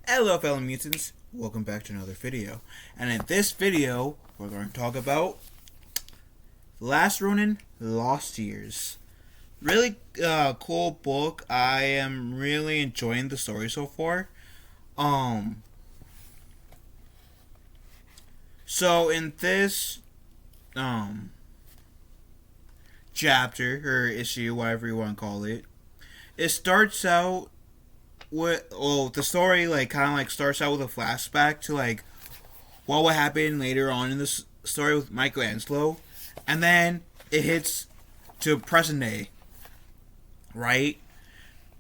Hello fellow mutants, welcome back to another video. And in this video, we're going to talk about Last Ronin, Lost Years. Really cool book. I am really enjoying the story so far. So in this chapter or issue, whatever you want to call it, it starts out the story kind of starts out with a flashback to what would happen later on in this story with Michelangelo, and then it hits to present day, right?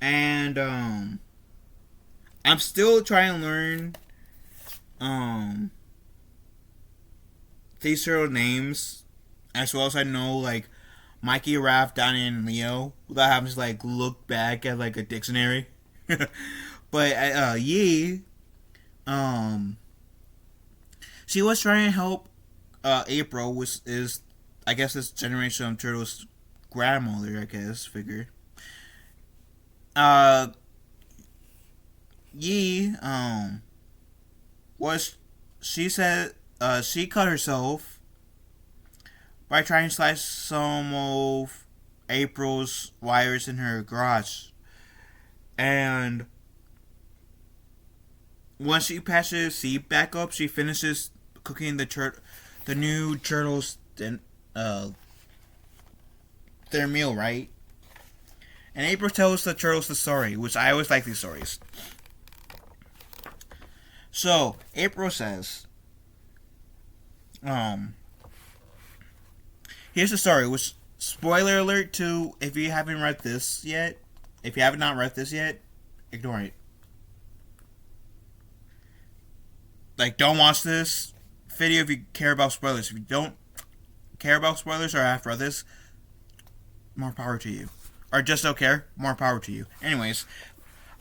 And I'm still trying to learn these sort of names, as well as I know Mikey, Raph, Donnie, and Leo without having to look back at a dictionary. But Yi, she was trying to help April, which is I guess this generation of turtles' grandmother, I guess figure. Uh, Yi was she said she cut herself by trying to slice some of April's wires in her garage. And once she patches seed back up, she finishes cooking the new turtles their meal, right? And April tells the turtles the story, which I always like these stories. So April says, here's the story. Which, spoiler alert to if you haven't read this yet. If you have not read this yet, ignore it. Don't watch this video if you care about spoilers. If you don't care about spoilers or have read this, more power to you. Or just don't care, more power to you. Anyways,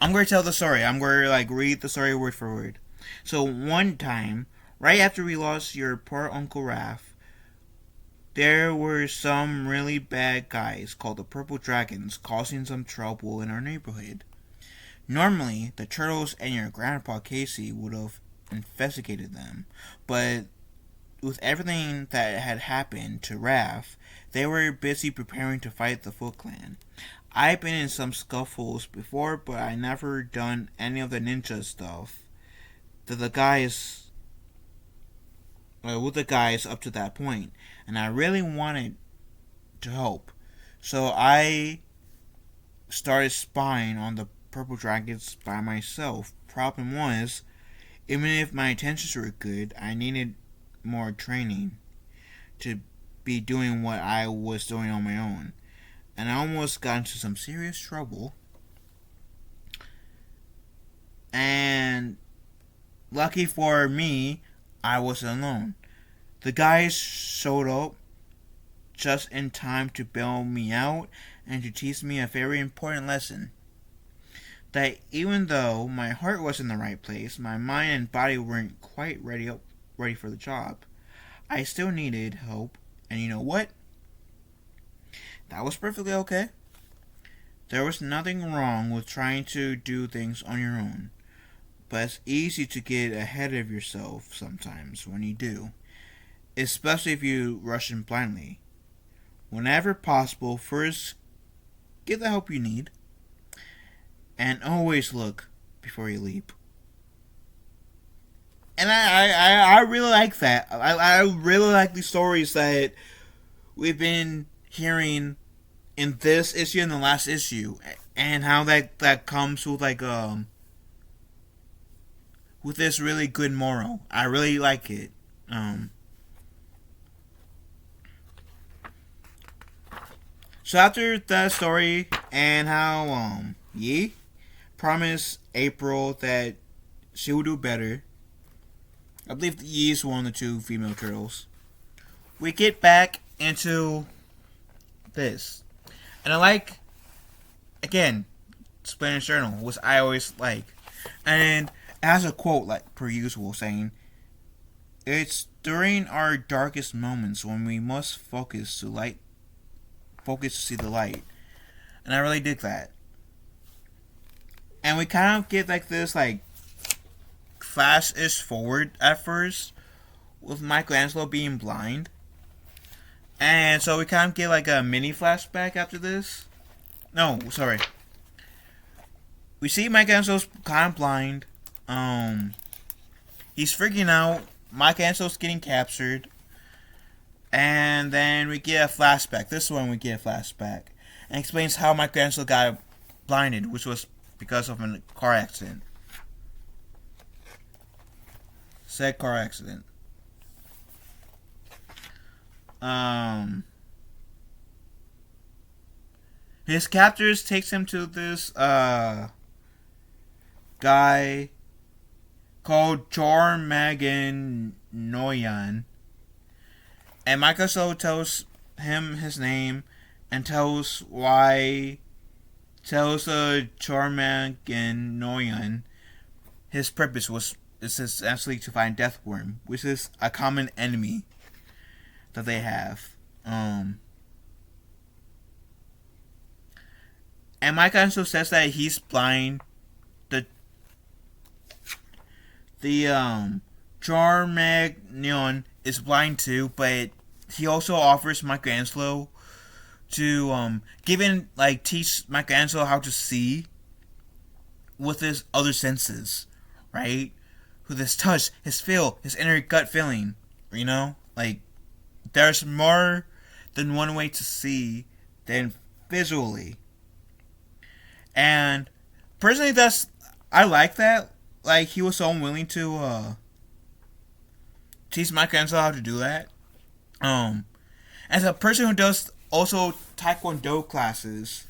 I'm going to tell the story. I'm going to read the story word for word. So one time, right after we lost your poor Uncle Raph, there were some really bad guys called the Purple Dragons causing some trouble in our neighborhood. Normally, the turtles and your grandpa Casey would have investigated them, but with everything that had happened to Raph, they were busy preparing to fight the Foot Clan. I've been in some scuffles before, but I never done any of the ninja stuff that the guys with the guys up to that point, and I really wanted to help. So I started spying on the Purple Dragons by myself. Problem was, even if my intentions were good, I needed more training to be doing what I was doing on my own. And I almost got into some serious trouble. And lucky for me, I wasn't alone. The guys showed up just in time to bail me out and to teach me a very important lesson. That even though my heart was in the right place, my mind and body weren't quite ready for the job. I still needed help, and you know what? That was perfectly okay. There was nothing wrong with trying to do things on your own. But it's easy to get ahead of yourself sometimes when you do, especially if you rush in blindly. Whenever possible, first get the help you need, and always look before you leap. And I really like that. I really like these stories that we've been hearing in this issue and the last issue, and how that comes with with this really good moral. I really like it. So after that story and how Yi promised April that she would do better, I believe Yi is one of the two female turtles, we get back into this. And I like, again, Splinter's Journal, which I always like. And it has a quote, per usual, saying, "It's during our darkest moments when we must focus to see the light." And I really dig that. And we kind of get this flash-ish forward at first, with Michelangelo being blind. And so we kind of get like a mini flashback after this. No, sorry. We see Michelangelo's kind of blind. He's freaking out. Michelangelo's getting captured. And then we get a flashback. This one we get a flashback. And explains how Michelangelo got blinded, which was because of a car accident. Said car accident. His captors takes him to this guy called Noyan, and Michelangelo tells him his name and tells Noyan his purpose is essentially to find Deathworm, which is a common enemy that they have. And Michelangelo says that he's blind. The Charmagnon is blind too, but he also offers Michelangelo to teach Michelangelo how to see with his other senses, right? With his touch, his feel, his inner gut feeling, you know? Like, there's more than one way to see than visually. And personally, I like that. Like, he was so unwilling to teach Michelangelo how to do that. As a person who does also Taekwondo classes,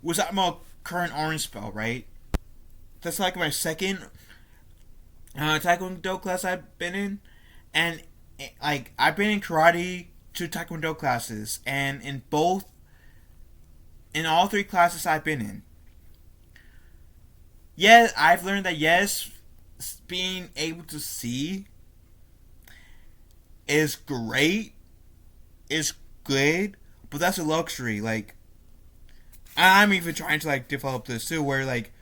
was at my current orange belt, right? That's like my second Taekwondo class I've been in, and like I've been in karate to Taekwondo classes, and in all three classes I've been in, yes, I've learned that being able to see is great, is good, but that's a luxury. Like, I'm even trying to like develop this too, where like,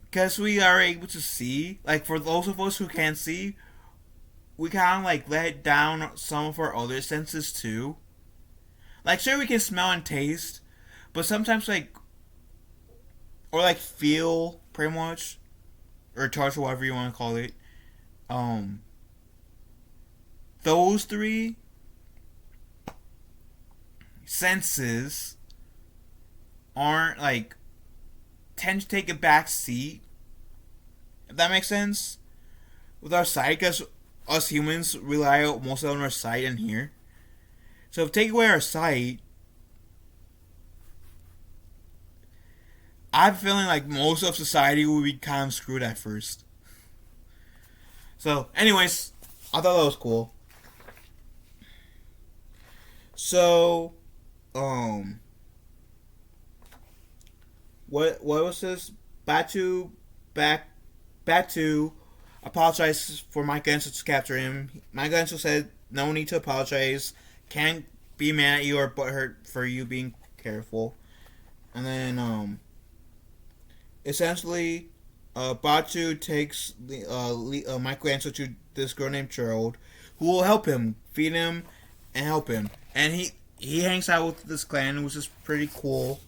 because we are able to see, like for those of us who can't see, we kind of like let down some of our other senses too. Like, sure, we can smell and taste, but sometimes like, or like feel, pretty much, or touch, whatever you want to call it. Those three senses aren't like, tend to take a back seat, if that makes sense, with our sight, because us humans rely mostly on our sight and hear. So if we take away our sight, I'm feeling like most of society will be kind of screwed at first. So, anyways, I thought that was cool. So, what was this? Batu apologized for Michelangelo to capture him. Michelangelo said, "No need to apologize. Can't be mad at you or butthurt for you being careful." And then, essentially, Batu takes Michelangelo to this girl named Gerald, who will help him, feed him, and help him. And he hangs out with this clan, which is pretty cool.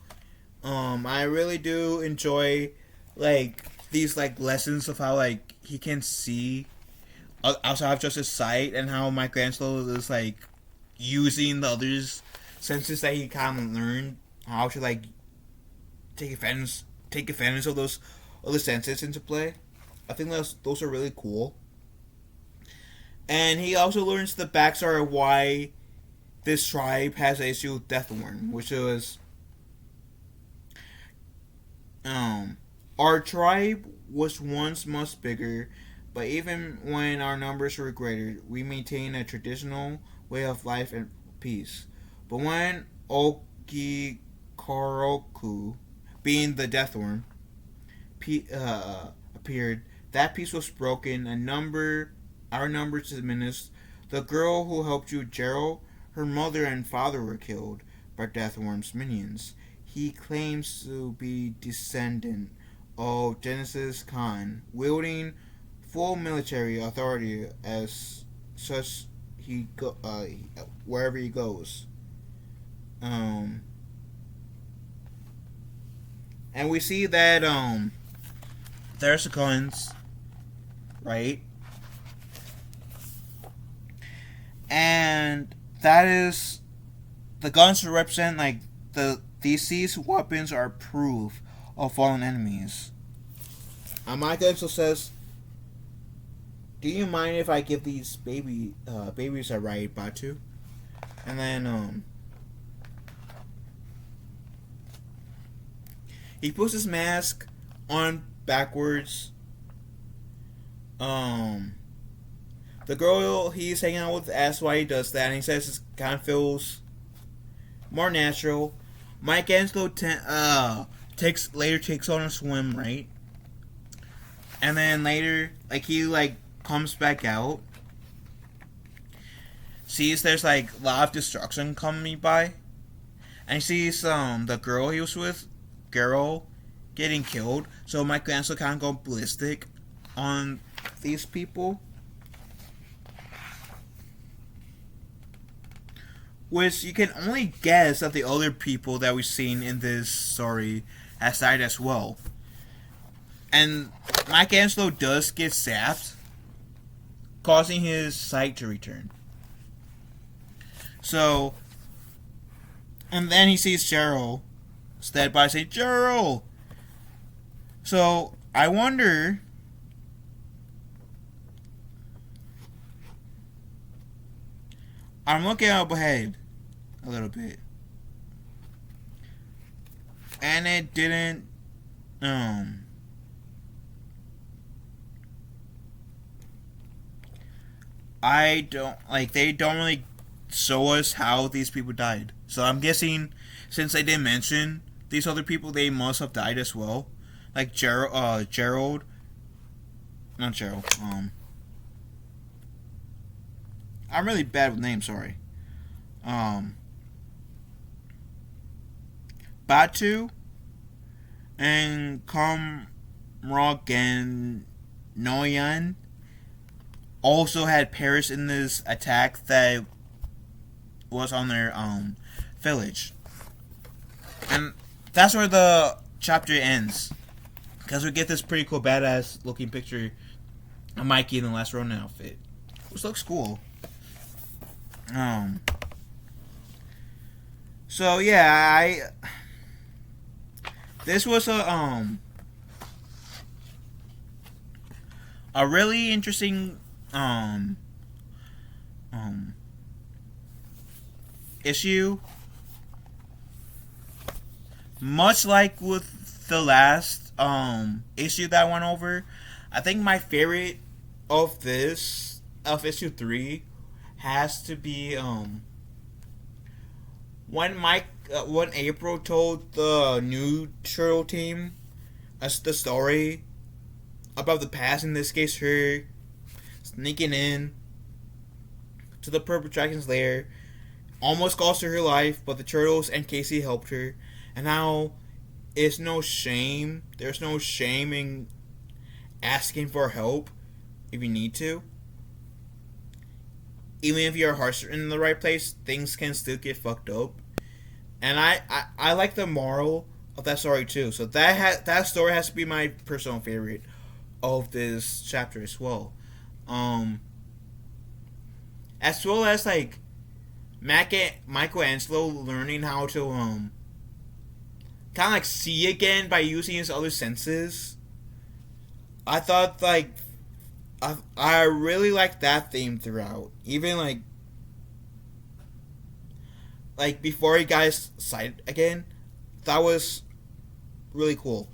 I really do enjoy like these like lessons of how like he can see outside of just his sight, and how Michelangelo is like using the others' senses that he kind of learned how to like take advantage of those other senses into play. I think those are really cool. And he also learns the backstory of why this tribe has an issue with Deathworm, which was our tribe was once much bigger, but even when our numbers were greater, we maintained a traditional way of life and peace. But when Okikoroku, being the Deathworm, appeared, that peace was broken, our numbers diminished. The girl who helped you, Gerald, her mother and father were killed by Deathworm's minions. he claims to be descendant of Genesis Khan, wielding full military authority as such. Wherever he goes. And we see that there's the guns, right? And that is the guns represent like these weapons are proof of fallen enemies. Mike also says, "Do you mind if I give these babies a ride, Batu?" And then he puts his mask on backwards. The girl he's hanging out with asks why he does that, and he says it kind of feels more natural. Mike Angelo takes on a swim, right? And then later, like he comes back out, sees there's like a lot of destruction coming by, and he sees the girl he was with, girl, getting killed. So Michael Angelo kind of go ballistic on these people, which you can only guess that the other people that we've seen in this story has died as well. And Michelangelo does get zapped, causing his sight to return. So, and then he sees Cheryl, dead by say, Cheryl! So, I wonder, I'm looking up ahead a little bit, and it didn't, they don't really show us how these people died. So I'm guessing, since they didn't mention these other people, they must have died as well. Like Gerald, not Gerald, I'm really bad with names, sorry. Batu and Kamrog and Noyan also had Paris in this attack that was on their village. And that's where the chapter ends, because we get this pretty cool badass looking picture of Mikey in the last Ronin outfit, which looks cool. So yeah, this was a really interesting issue. Much like with the last issue that I went over, I think my favorite of issue 3 has to be when April told the new Turtle team the story about the past, in this case her sneaking in to the Purple Dragon's lair, almost cost her life, but the Turtles and Casey helped her, and now there's no shame in asking for help if you need to. Even if your heart's in the right place, things can still get fucked up. And I like the moral of that story too. So that story has to be my personal favorite of this chapter as well. As well as like Michelangelo learning how to kind of like see again by using his other senses. I thought like I really liked that theme throughout. Even like before he got his sight again, that was really cool.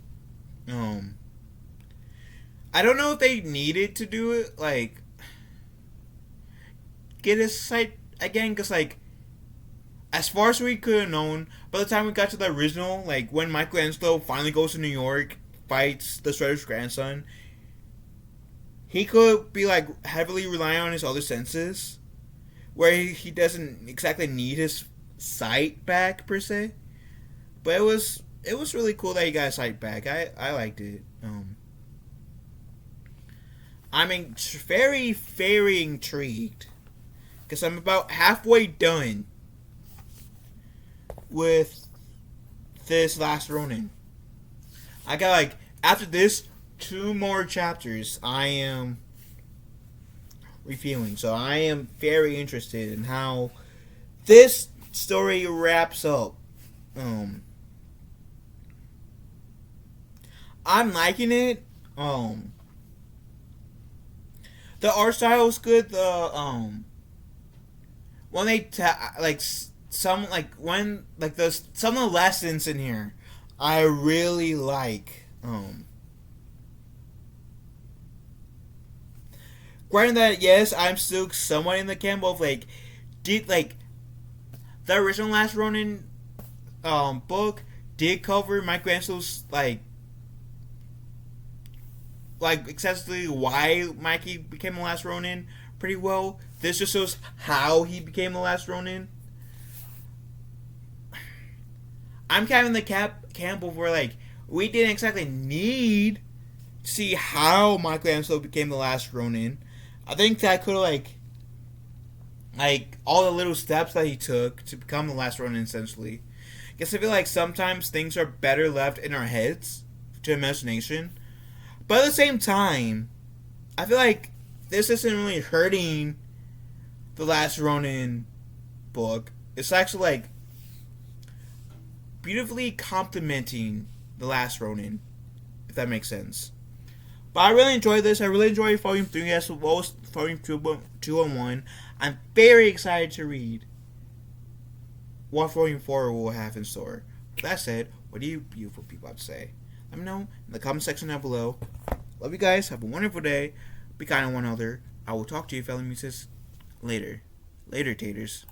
I don't know if they needed to do it, like get his sight again, because like as far as we could have known, by the time we got to the original, like when Michelangelo finally goes to New York, fights the Shredder's grandson, he could be like heavily relying on his other senses, where he doesn't exactly need his sight back per se. But it was really cool that he got his sight back. I liked it. I'm very, very intrigued because I'm about halfway done with this last Ronin. I got like after this 2 more chapters. I am reviewing, so I am very interested in how this story wraps up. I'm liking it. The art style is good. The when they like some like when like those some of the lessons in here, I really like. Granted that yes, I'm still somewhat in the camp of like, did like the original Last Ronin book did cover Michelangelo's like excessively why Mikey became the last Ronin pretty well. This just shows how he became the last Ronin. I'm kind of in the camp of where like we didn't exactly need to see how Michelangelo became the last Ronin. I think that could have like all the little steps that he took to become the last Ronin essentially. I guess I feel like sometimes things are better left in our heads to imagination. But at the same time, I feel like this isn't really hurting the Last Ronin book. It's actually like beautifully complementing the Last Ronin, if that makes sense. But I really enjoyed this. I really enjoyed Volume 3 as well as Volume 2 and 1. I'm very excited to read what Volume 4 will have in store. With that said, what do you beautiful people have to say? Let me know in the comment section down below. Love you guys. Have a wonderful day. Be kind to one another. I will talk to you, fellow mutants, later. Later, taters.